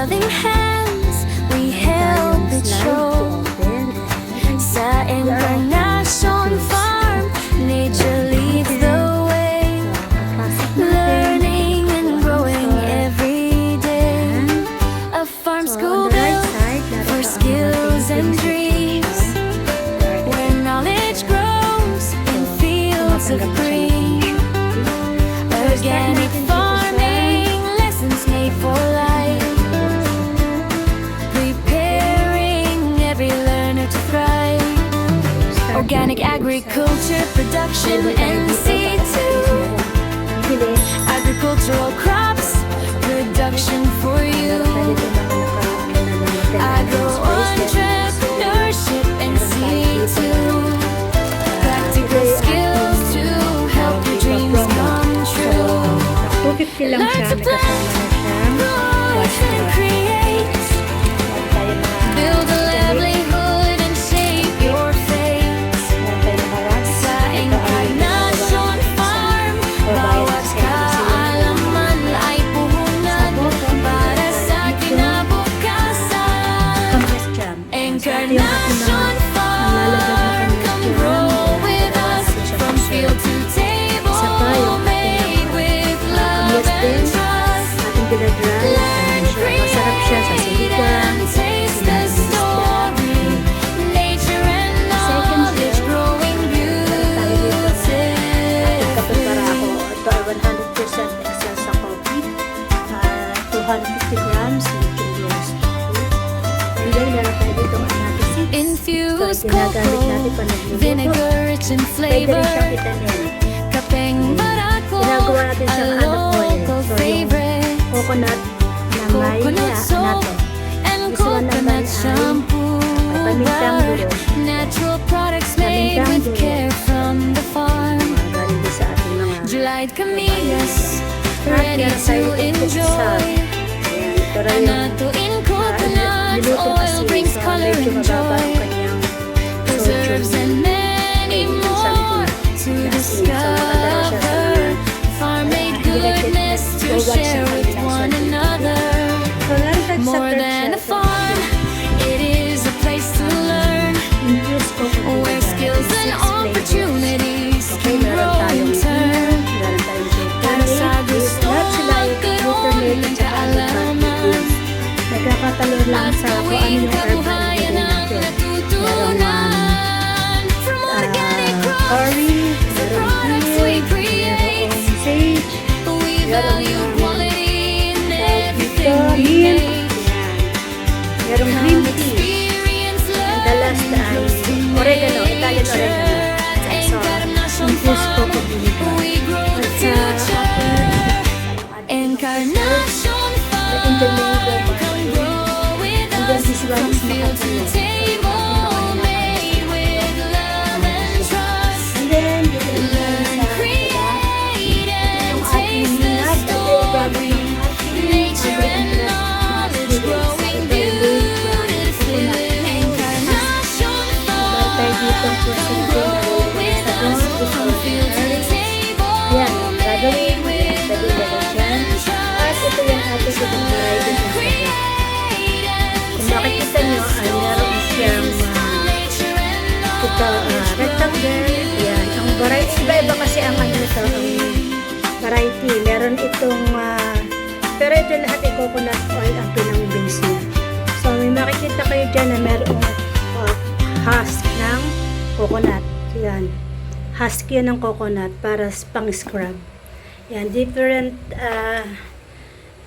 loving hands, we held the show. Sa Encarnacion Farm, nature leads the way. Learning and growing every day. A farm school built for skills and dreams, where knowledge grows in fields of green. Organic farming, lessons made for life, preparing every learner to thrive. Organic agriculture, production, NC2. Agricultural crops, production for you. Agro entrepreneurship, NC2. Practical skills to help your dreams come true. 250 lang siya, may kasama na siyang Create, build a livelihood and shape your fate. Sa Encarnacion Farm, bawat kaalaman ay puhunan para sa kinabukasan. Encarnacion Farm, come grow with us from field to table, made with love and trust. ating pinag-dry. Learn, Masarap siya sa create, siligan. and taste the story. Nature and knowledge growing Kapag para ako, beautiful. ito ay 100% excel sa coffee. 250 grams, nutritious. And then, meron tayo dito ang natin seeds. Infused So, ginagamit natin cocoa, pa nagluluto. vinegar rich in Pwede flavor. rin siyang itanin. Kapeng barako, Ginagawa natin a siyang oil. local So, yung favorite. coconut na may Coconut soap and This one naman coconut ay shampoo pamintang bar. dulo. Natural products made Pamintang with dulo. care from the farm. galing din sa ating mga Dried camellias, Sarap ready yan, to scientific salt. enjoy. Ayan, ito rin yung Anato in coconut niluto oil kasi, brings so color medyo and mababa joy. ang kanyang Preserves sodium. and many more to discover. Farm-made goodness to share with one another. So, naragdag sa More third than a shelf, farm, it is a place to learn, infused coconut where vinegar, skills and 6 flavors. opportunities Okay, can meron grow tayong in turn. meron tayong Para sa glutamate, gusto lahat sila ay magkaroon ng kaalaman, nagkakatalor lang at sa kung ano tuwing yung herb na kabuhayan ibigay ang natin. natutunan. From organic crops curry, to products we create, merong sage, we value quality in everything we mint, make. merong green tea. Experience The last ay oregano, Italian oregano. So, infused cocoa vinegar. We grow the At sa future. Encarnacion Farm, intermediate. come grow with And then us this one from is field to macadamia. table, made with love and trust. And then, dito rin tayo Learn, sa create, and taste the story. Nature and knowledge growing beautifully. Encarnacion Farm, tayo dito po sa grow with us from field to Yan, table, gagawin made with dali love dyan. and At trust. ito yung ating pinag-variety sa Instagram. Kung makikita nyo, ay meron siyang rectangle. Yan, ang variety, iba-iba kasi ang ano ito, ang variety. Meron itong, pero ito lahat ay coconut oil ang pinang-base niya. So, may makikita kayo dyan na merong husk ng coconut. Yan. Husk yun ng coconut para pang-scrub. Yan, different,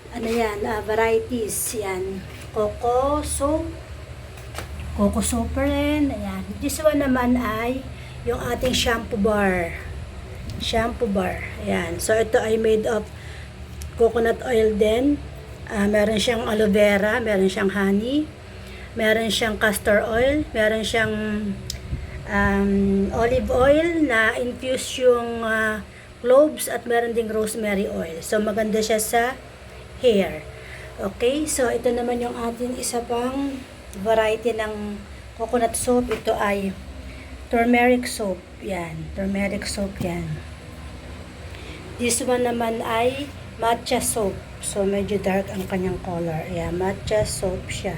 ano yan, varieties. Yan, coco soap, coco soap pa rin. Ayan. This one naman ay yung ating shampoo bar. Shampoo bar. Ayan. So, ito ay made of coconut oil din. Meron siyang aloe vera, meron siyang honey, meron siyang castor oil, meron siyang olive oil na infused yung cloves at meron ding rosemary oil. So, maganda siya sa hair. Okay, so ito naman yung ating isa pang variety ng coconut soap. Ito ay turmeric soap. Yan, turmeric soap yan. This one naman ay matcha soap. So, medyo dark ang kanyang color. Ayan, matcha soap siya.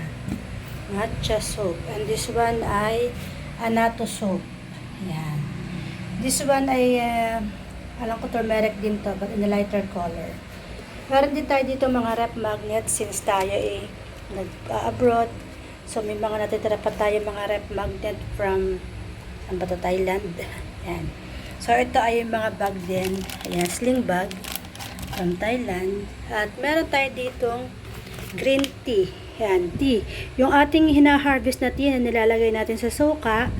Matcha soap. And this one ay Anato soap. Ayan. This one ay, alam ko turmeric din to, but in a lighter color. Meron din tayo dito mga rep magnet since tayo nag-abroad. So, may mga natitira pa tayo mga rep magnet from Thailand. Ayan. So, ito ay yung mga bag din. Ayan, sling bag from Thailand. At meron tayo ditong green tea. Ayan, tea. Yung ating hina-harvest na tea na nilalagay natin sa suka,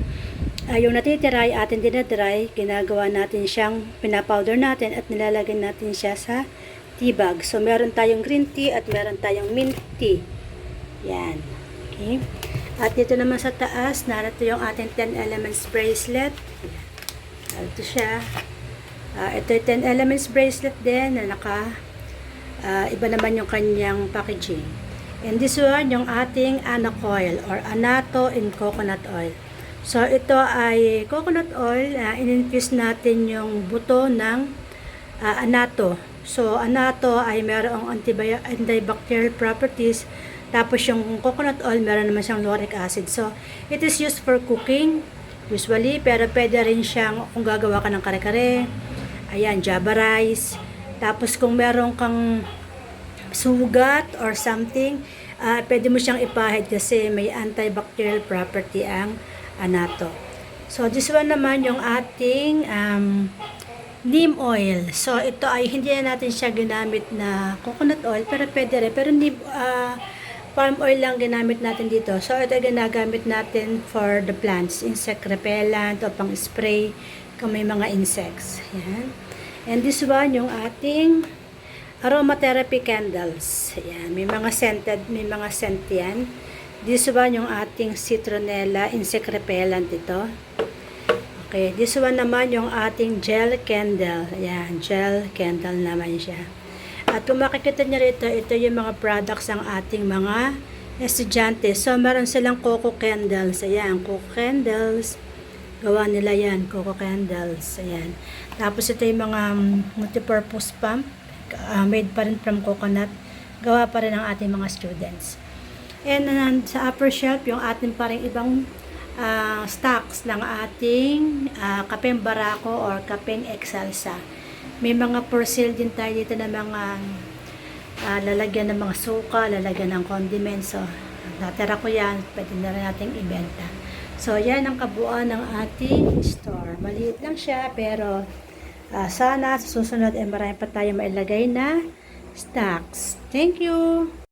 yung natitira ay atin dinadry, ginagawa natin siyang, pinapowder natin at nilalagay natin siya sa tea bag. So, meron tayong green tea at meron tayong mint tea. Yan. Okay. At dito naman sa taas, narito yung ating 10 elements bracelet. Ito siya. Ito yung 10 elements bracelet din na iba naman yung kanyang packaging. And this one, yung ating Anacoil or Anato in coconut oil. So, ito ay coconut oil. In-infuse natin yung buto ng Anato. So, Anato ay mayroong antibacterial properties. Tapos, yung coconut oil, meron naman siyang lauric acid. So, it is used for cooking, usually. Pero, pwede rin siyang, kung gagawa ka ng kare-kare, ayan, java rice. Tapos, kung meron kang sugat or something, pwede mo siyang ipahid kasi may antibacterial property ang Anato. So, this one naman yung ating neem oil. So, ito ay hindi na natin siya ginamit na coconut oil, pero pwede rin. Pero palm oil lang ginamit natin dito. So, ito ay ginagamit natin for the plants, insect repellent o pang spray kung may mga insects. Yan. And this one, yung ating aromatherapy candles. Ayan, may mga scent yan. This one, yung ating citronella insect repellent ito. Okay, this one naman yung ating gel candle. Ayan, gel candle naman siya. At kung makikita nyo rito, ito yung mga products ng ating mga estudyante. So, meron silang coco candles. Ayan, coco candles. Gawa nila yan, coco candles. Ayan. Tapos, ito yung mga multipurpose pump. Made pa rin from coconut. Gawa pa rin ng ating mga students. And sa upper shelf, yung ating parang ibang stocks ng ating kapeng barako or kapeng excelsa. May mga for sale din tayo dito na mga lalagyan ng mga suka, lalagyan ng condiments. So, natira ko yan, pwede na rin natin ibenta. So, yan ang kabuuan ng ating store. Maliit lang siya, pero sana sa susunod ay marami pa tayo mailagay na stocks. Thank you!